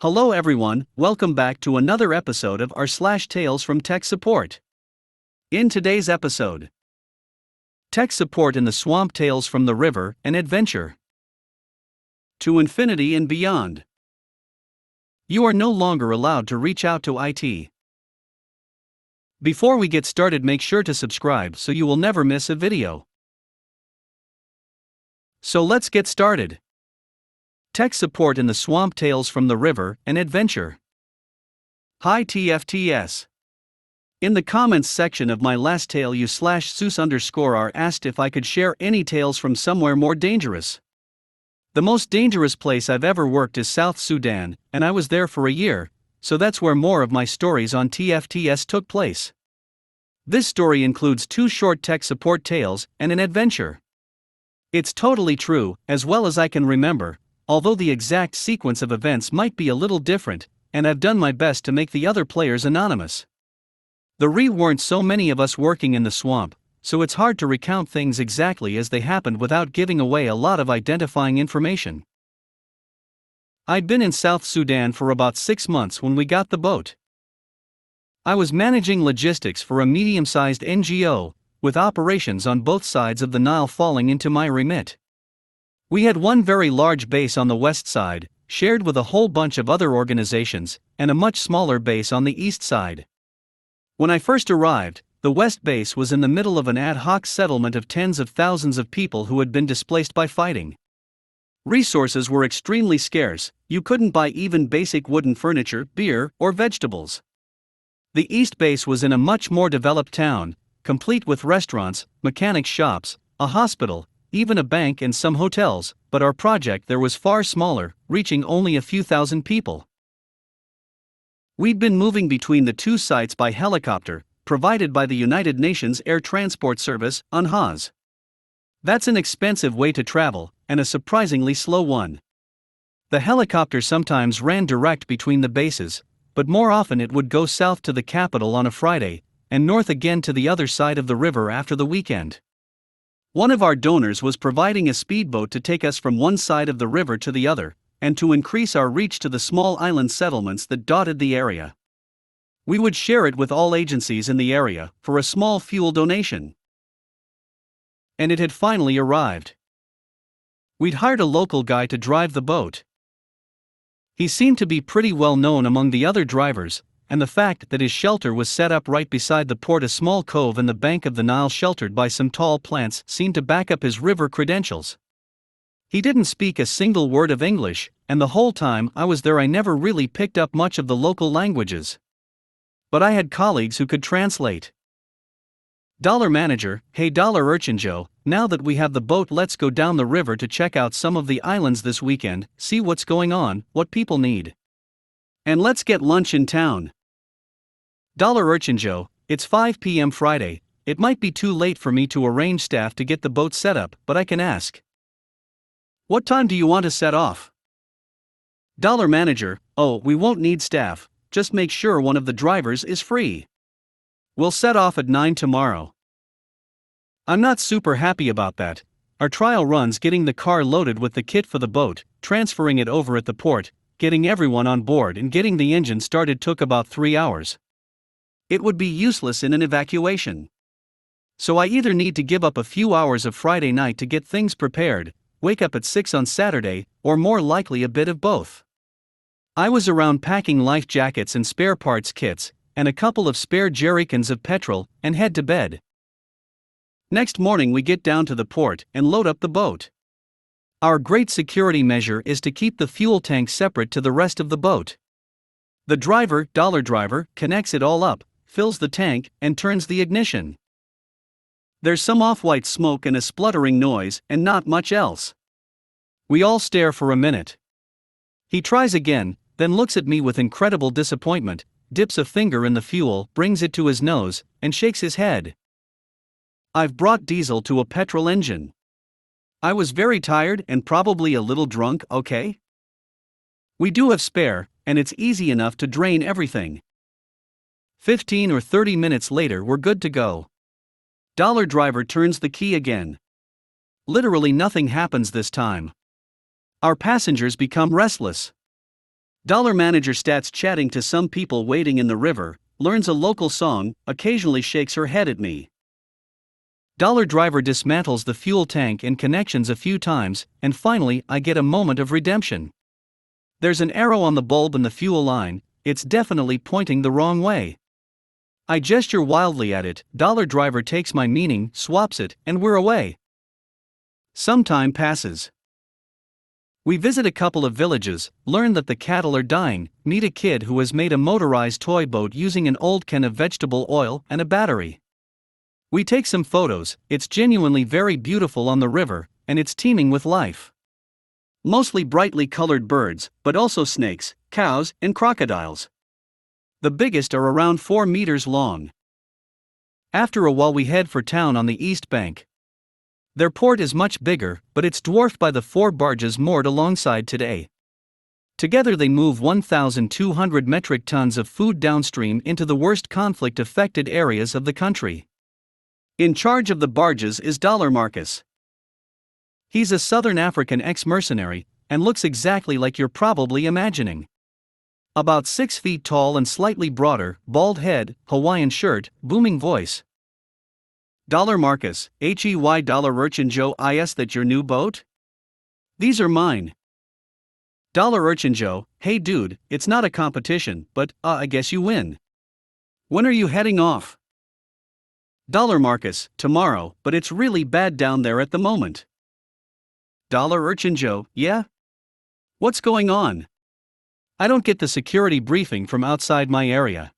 Hello everyone, welcome back to another episode of r/slash Tales from Tech Support. In today's episode, Tech Support in the Swamp, Tales from the River, an adventure to infinity and beyond. You are no longer allowed to reach out to IT. Before we get started, make sure to subscribe so you will never miss a video. So let's get started. Tech Support in the Swamp, Tales from the River, an adventure. Hi TFTS. In the comments section of my last tale u/Seuss_r asked if I could share any tales from somewhere more dangerous. The most dangerous place I've ever worked is South Sudan, and I was there for a year, so that's where more of my stories on TFTS took place. This story includes 2 short tech support tales and an adventure. It's totally true, as well as I can remember, although the exact sequence of events might be a little different, and I've done my best to make the other players anonymous. There weren't so many of us working in the swamp, so it's hard to recount things exactly as they happened without giving away a lot of identifying information. I'd been in South Sudan for about 6 months when we got the boat. I was managing logistics for a medium-sized NGO, with operations on both sides of the Nile falling into my remit. We had one very large base on the west side, shared with a whole bunch of other organizations, and a much smaller base on the east side. When I first arrived, the west base was in the middle of an ad hoc settlement of tens of thousands of people who had been displaced by fighting. Resources were extremely scarce, you couldn't buy even basic wooden furniture, beer, or vegetables. The east base was in a much more developed town, complete with restaurants, mechanic shops, a hospital, even a bank and some hotels, but our project there was far smaller, reaching only a few thousand people. We'd been moving between the 2 sites by helicopter, provided by the United Nations Air Transport Service, UNHAS. That's an expensive way to travel, and a surprisingly slow one. The helicopter sometimes ran direct between the bases, but more often it would go south to the capital on a Friday, and north again to the other side of the river after the weekend. One of our donors was providing a speedboat to take us from one side of the river to the other, and to increase our reach to the small island settlements that dotted the area. We would share it with all agencies in the area, for a small fuel donation. And it had finally arrived. We'd hired a local guy to drive the boat. He seemed to be pretty well known among the other drivers, and the fact that his shelter was set up right beside the port, a small cove in the bank of the Nile sheltered by some tall plants, seemed to back up his river credentials. He didn't speak a single word of English, and the whole time I was there I never really picked up much of the local languages. But I had colleagues who could translate. Manager, hey Urchin Joe, now that we have the boat, let's go down the river to check out some of the islands this weekend, see what's going on, what people need. And let's get lunch in town. Urchin Joe, it's 5 p.m. Friday, it might be too late for me to arrange staff to get the boat set up, but I can ask. What time do you want to set off? Manager, oh, we won't need staff, just make sure one of the drivers is free. We'll set off at 9 tomorrow. I'm not super happy about that. Our trial runs, getting the car loaded with the kit for the boat, transferring it over at the port, getting everyone on board and getting the engine started took about 3 hours. It would be useless in an evacuation. So I either need to give up a few hours of Friday night to get things prepared, wake up at 6 on Saturday, or more likely a bit of both. I was around packing life jackets and spare parts kits, and a couple of spare jerrycans of petrol, and head to bed. Next morning we get down to the port and load up the boat. Our great security measure is to keep the fuel tank separate to the rest of the boat. The driver, connects it all up, fills the tank, and turns the ignition. There's some off-white smoke and a spluttering noise, and not much else. We all stare for a minute. He tries again, then looks at me with incredible disappointment, dips a finger in the fuel, brings it to his nose, and shakes his head. I've brought diesel to a petrol engine. I was very tired and probably a little drunk, okay? We do have spare, and it's easy enough to drain everything. 15 or 30 minutes later we're good to go. Driver turns the key again. Literally nothing happens this time. Our passengers become restless. Dollar manager stats chatting to some people waiting in the river, learns a local song, occasionally shakes her head at me. Dollar driver dismantles the fuel tank and connections a few times, and finally I get a moment of redemption. There's an arrow on the bulb in the fuel line, it's definitely pointing the wrong way. I gesture wildly at it, dollar driver takes my meaning, swaps it, and we're away. Some time passes. We visit a couple of villages, learn that the cattle are dying, meet a kid who has made a motorized toy boat using an old can of vegetable oil and a battery. We take some photos, it's genuinely very beautiful on the river, and it's teeming with life. Mostly brightly colored birds, but also snakes, cows, and crocodiles. The biggest are around 4 meters long. After a while we head for town on the east bank. Their port is much bigger, but it's dwarfed by the 4 barges moored alongside today. Together they move 1,200 metric tons of food downstream into the worst conflict-affected areas of the country. In charge of the barges is Dollar Marcus. He's a Southern African ex-mercenary, and looks exactly like you're probably imagining. About 6 feet tall and slightly broader, bald head, Hawaiian shirt, booming voice. Dollar Marcus, HEY Dollar Urchin Joe, is that your new boat? These are mine. Dollar Urchin Joe, hey dude, it's not a competition, but, I guess you win. When are you heading off? Dollar Marcus, tomorrow, but it's really bad down there at the moment. Dollar Urchin Joe, yeah? What's going on? I don't get the security briefing from outside my area.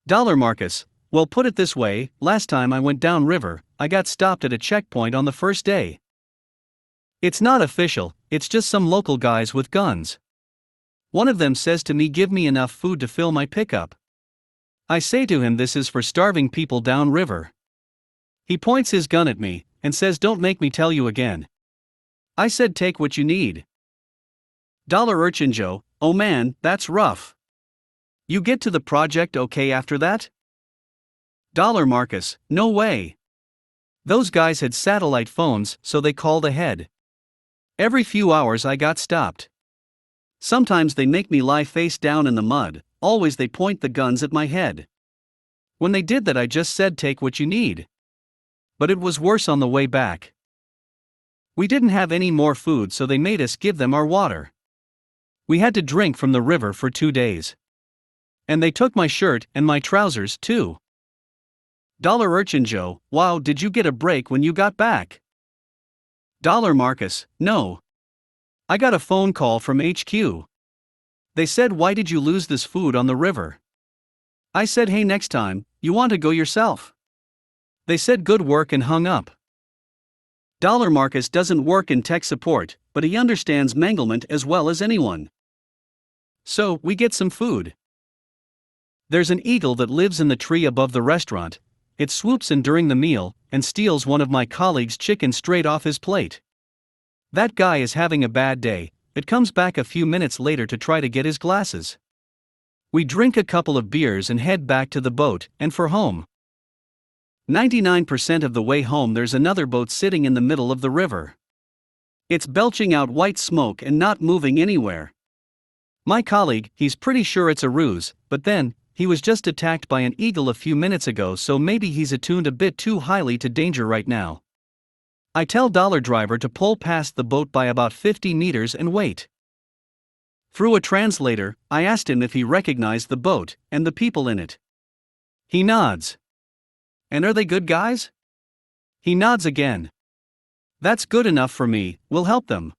Dollar Marcus, well, put it this way, last time I went down river, I got stopped at a checkpoint on the first day. It's not official, it's just some local guys with guns. One of them says to me, give me enough food to fill my pickup. I say to him, this is for starving people down river. He points his gun at me, and says, don't make me tell you again. I said, take what you need. Dollar Urchin Joe, oh man, that's rough. You get to the project okay after that? Dollar Marcus, no way. Those guys had satellite phones, so they called ahead. Every few hours I got stopped. Sometimes they make me lie face down in the mud, always they point the guns at my head. When they did that I just said, take what you need. But it was worse on the way back. We didn't have any more food, so they made us give them our water. We had to drink from the river for 2 days. And they took my shirt and my trousers too. Dollar Urchin Joe, wow, did you get a break when you got back? Dollar Marcus, no. I got a phone call from HQ. They said, why did you lose this food on the river? I said, hey, next time, you want to go yourself? They said good work and hung up. Dollar Marcus doesn't work in tech support, but he understands manglement as well as anyone. So, we get some food. There's an eagle that lives in the tree above the restaurant. It swoops in during the meal and steals one of my colleagues' chicken straight off his plate. That guy is having a bad day. It comes back a few minutes later to try to get his glasses. We drink a couple of beers and head back to the boat and for home. 99% of the way home there's another boat sitting in the middle of the river. It's belching out white smoke and not moving anywhere. My colleague, he's pretty sure it's a ruse, but then, he was just attacked by an eagle a few minutes ago, so maybe he's attuned a bit too highly to danger right now. I tell Dollar Driver to pull past the boat by about 50 meters and wait. Through a translator, I asked him if he recognized the boat and the people in it. He nods. And are they good guys? He nods again. That's good enough for me, we'll help them.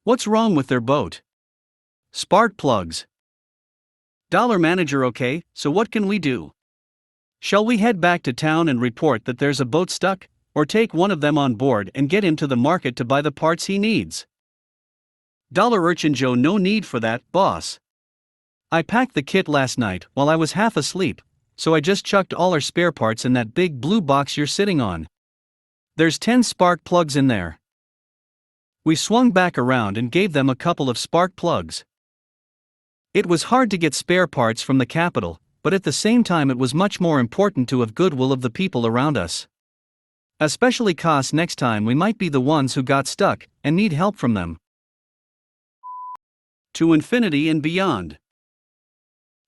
What's wrong with their boat? Spark plugs. Dollar manager, okay, so what can we do? Shall we head back to town and report that there's a boat stuck, or take one of them on board and get him to the market to buy the parts he needs? Dollar Urchin Joe, no need for that, boss. I packed the kit last night while I was half asleep, so I just chucked all our spare parts in that big blue box you're sitting on. There's 10 spark plugs in there. We swung back around and gave them a couple of spark plugs. It was hard to get spare parts from the capital, but at the same time it was much more important to have goodwill of the people around us. Especially 'cause next time we might be the ones who got stuck and need help from them. to infinity and beyond.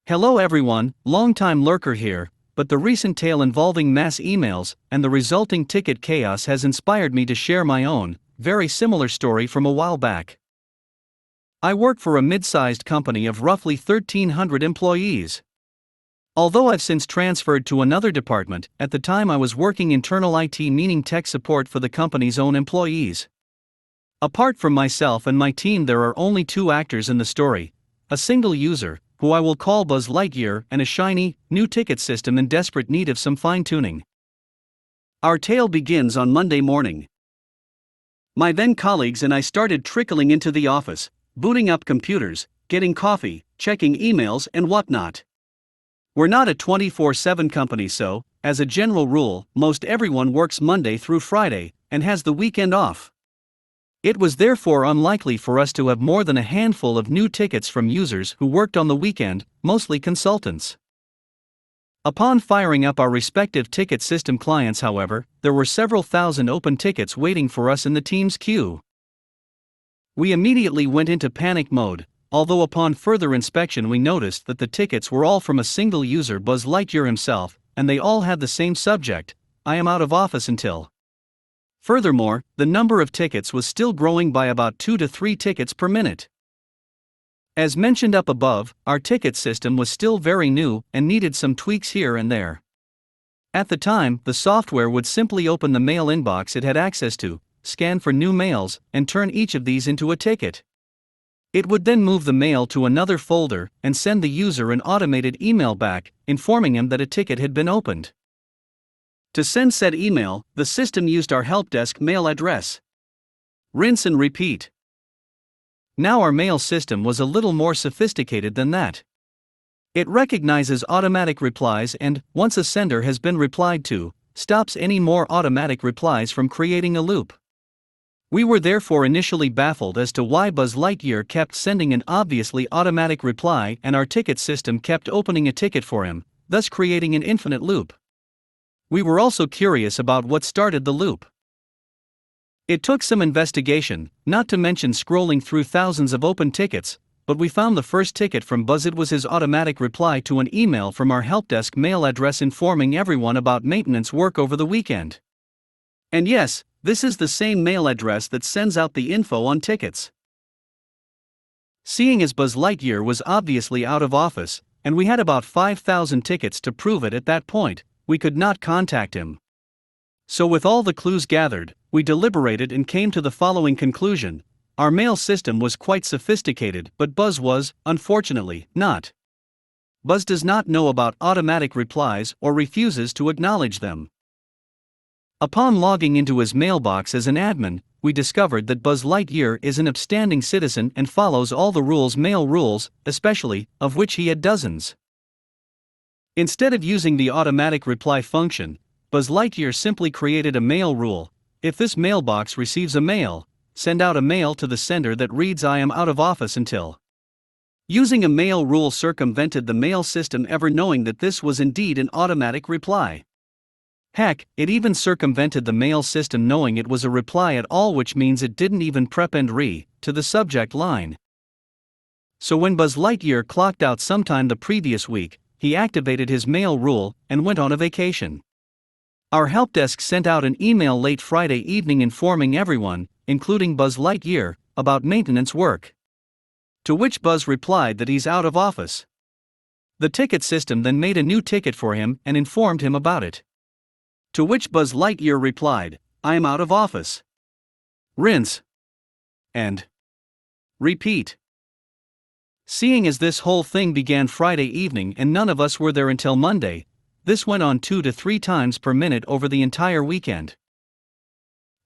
Hello everyone, long-time lurker here, but the recent tale involving mass emails and the resulting ticket chaos has inspired me to share my own, very similar story from a while back. I work for a mid-sized company of roughly 1,300 employees. Although I've since transferred to another department, at the time I was working internal IT, meaning tech support for the company's own employees. Apart from myself and my team, there are only two actors in the story: a single user, who I will call Buzz Lightyear, and a shiny, new ticket system in desperate need of some fine-tuning. Our tale begins on Monday morning. My then colleagues and I started trickling into the office, booting up computers, getting coffee, checking emails and whatnot. We're not a 24/7 company, so, as a general rule, most everyone works Monday through Friday, and has the weekend off. It was therefore unlikely for us to have more than a handful of new tickets from users who worked on the weekend, mostly consultants. Upon firing up our respective ticket system clients, however, there were several thousand open tickets waiting for us in the team's queue. We immediately went into panic mode, although upon further inspection we noticed that the tickets were all from a single user, Buzz Lightyear himself, and they all had the same subject: I am out of office until. Furthermore, the number of tickets was still growing by about 2 to 3 tickets per minute. As mentioned up above, our ticket system was still very new and needed some tweaks here and there. At the time, the software would simply open the mail inbox it had access to, scan for new mails, and turn each of these into a ticket. It would then move the mail to another folder and send the user an automated email back, informing him that a ticket had been opened. To send said email, the system used our help desk mail address. Rinse and repeat. Now our mail system was a little more sophisticated than that. It recognizes automatic replies and, once a sender has been replied to, stops any more automatic replies from creating a loop. We were therefore initially baffled as to why Buzz Lightyear kept sending an obviously automatic reply and our ticket system kept opening a ticket for him, thus creating an infinite loop. We were also curious about what started the loop. It took some investigation, not to mention scrolling through thousands of open tickets, but we found the first ticket from Buzz. It was his automatic reply to an email from our helpdesk mail address informing everyone about maintenance work over the weekend. And yes, this is the same mail address that sends out the info on tickets. Seeing as Buzz Lightyear was obviously out of office, and we had about 5,000 tickets to prove it at that point, we could not contact him. So with all the clues gathered, we deliberated and came to the following conclusion: our mail system was quite sophisticated, but Buzz was, unfortunately, not. Buzz does not know about automatic replies or refuses to acknowledge them. Upon logging into his mailbox as an admin, we discovered that Buzz Lightyear is an upstanding citizen and follows all the mail rules, especially, of which he had dozens. Instead of using the automatic reply function, Buzz Lightyear simply created a mail rule: if this mailbox receives a mail, send out a mail to the sender that reads "I am out of office until." Using a mail rule circumvented the mail system ever knowing that this was indeed an automatic reply. Heck, it even circumvented the mail system knowing it was a reply at all, which means it didn't even prepend to the subject line. So when Buzz Lightyear clocked out sometime the previous week, he activated his mail rule and went on a vacation. Our helpdesk sent out an email late Friday evening informing everyone, including Buzz Lightyear, about maintenance work. To which Buzz replied that he's out of office. The ticket system then made a new ticket for him and informed him about it. To which Buzz Lightyear replied, "I am out of office. Rinse and repeat." Seeing as this whole thing began Friday evening and none of us were there until Monday, this went on 2 to 3 times per minute over the entire weekend.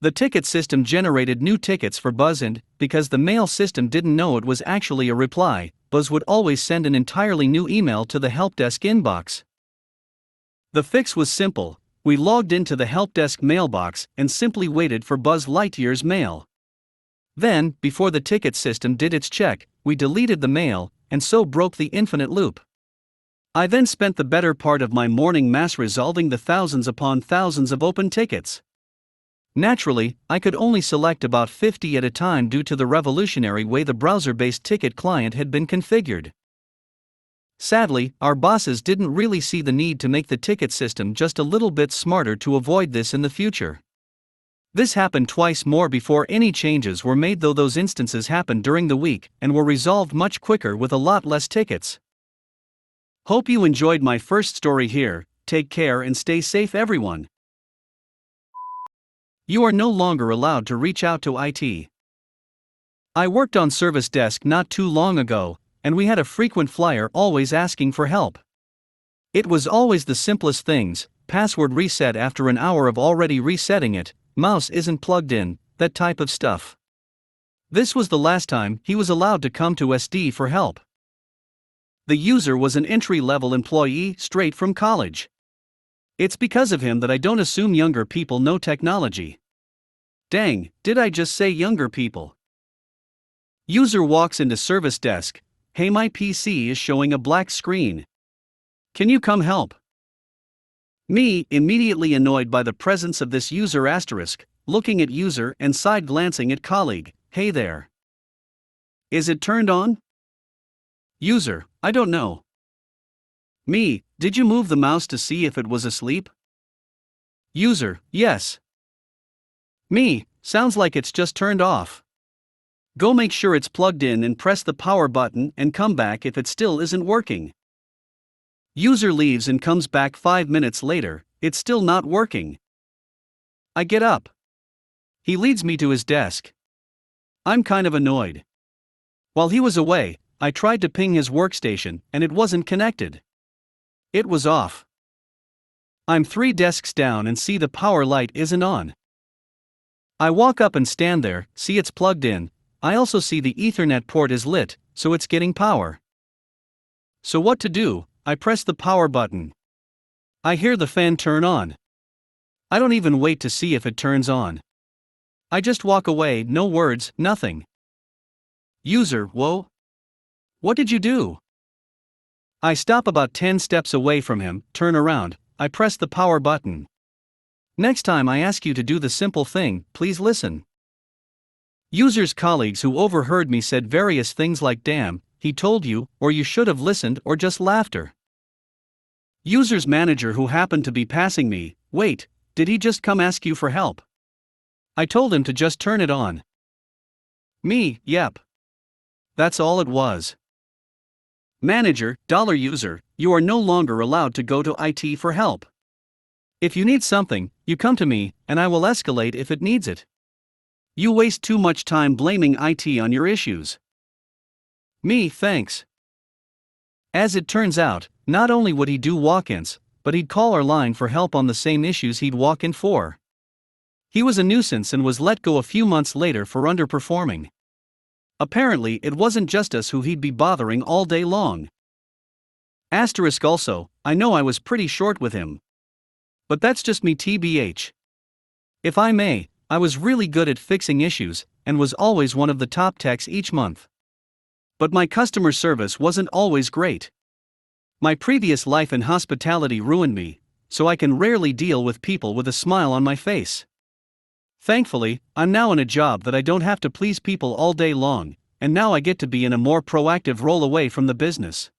The ticket system generated new tickets for Buzz, and, because the mail system didn't know it was actually a reply, Buzz would always send an entirely new email to the helpdesk inbox. The fix was simple: we logged into the helpdesk mailbox and simply waited for Buzz Lightyear's mail. Then, before the ticket system did its check, we deleted the mail, and so broke the infinite loop. I then spent the better part of my morning mass resolving the thousands upon thousands of open tickets. Naturally, I could only select about 50 at a time due to the revolutionary way the browser-based ticket client had been configured. Sadly, our bosses didn't really see the need to make the ticket system just a little bit smarter to avoid this in the future. This happened twice more before any changes were made, though those instances happened during the week and were resolved much quicker with a lot less tickets. Hope you enjoyed my first story here. Take care and stay safe, everyone. You are no longer allowed to reach out to IT. I worked on service desk not too long ago, and we had a frequent flyer always asking for help. It was always the simplest things: password reset after an hour of already resetting it, mouse isn't plugged in, that type of stuff. This was the last time he was allowed to come to SD for help. The user was an entry-level employee straight from college. It's because of him that I don't assume younger people know technology. Dang, did I just say younger people? User walks into service desk. Hey, my PC is showing a black screen. Can you come help? Me, immediately annoyed by the presence of this user asterisk, looking at user and side glancing at colleague. Hey there. Is it turned on? User, I don't know. Me, did you move the mouse to see if it was asleep? User, yes. Me, sounds like it's just turned off. Go make sure it's plugged in and press the power button and come back if it still isn't working. User leaves and comes back 5 minutes later, it's still not working. I get up. He leads me to his desk. I'm kind of annoyed. While he was away, I tried to ping his workstation and it wasn't connected. It was off. I'm 3 desks down and see the power light isn't on. I walk up and stand there, see it's plugged in. I also see the Ethernet port is lit, so it's getting power. So what to do? I press the power button. I hear the fan turn on. I don't even wait to see if it turns on. I just walk away, no words, nothing. User, whoa. What did you do? I stop about 10 steps away from him, turn around, I press the power button. Next time I ask you to do the simple thing, please listen. User's colleagues who overheard me said various things like damn, he told you, or you should have listened, or just laughter. User's manager who happened to be passing me, wait, did he just come ask you for help? I told him to just turn it on. Me, yep. That's all it was. Manager, $user, you are no longer allowed to go to IT for help. If you need something, you come to me, and I will escalate if it needs it. You waste too much time blaming IT on your issues. Me, thanks. As it turns out, not only would he do walk-ins, but he'd call our line for help on the same issues he'd walk in for. He was a nuisance and was let go a few months later for underperforming. Apparently, it wasn't just us who he'd be bothering all day long. Asterisk also, I know I was pretty short with him. But that's just me TBH. If I may, I was really good at fixing issues, and was always one of the top techs each month. But my customer service wasn't always great. My previous life in hospitality ruined me, so I can rarely deal with people with a smile on my face. Thankfully, I'm now in a job that I don't have to please people all day long, and now I get to be in a more proactive role away from the business.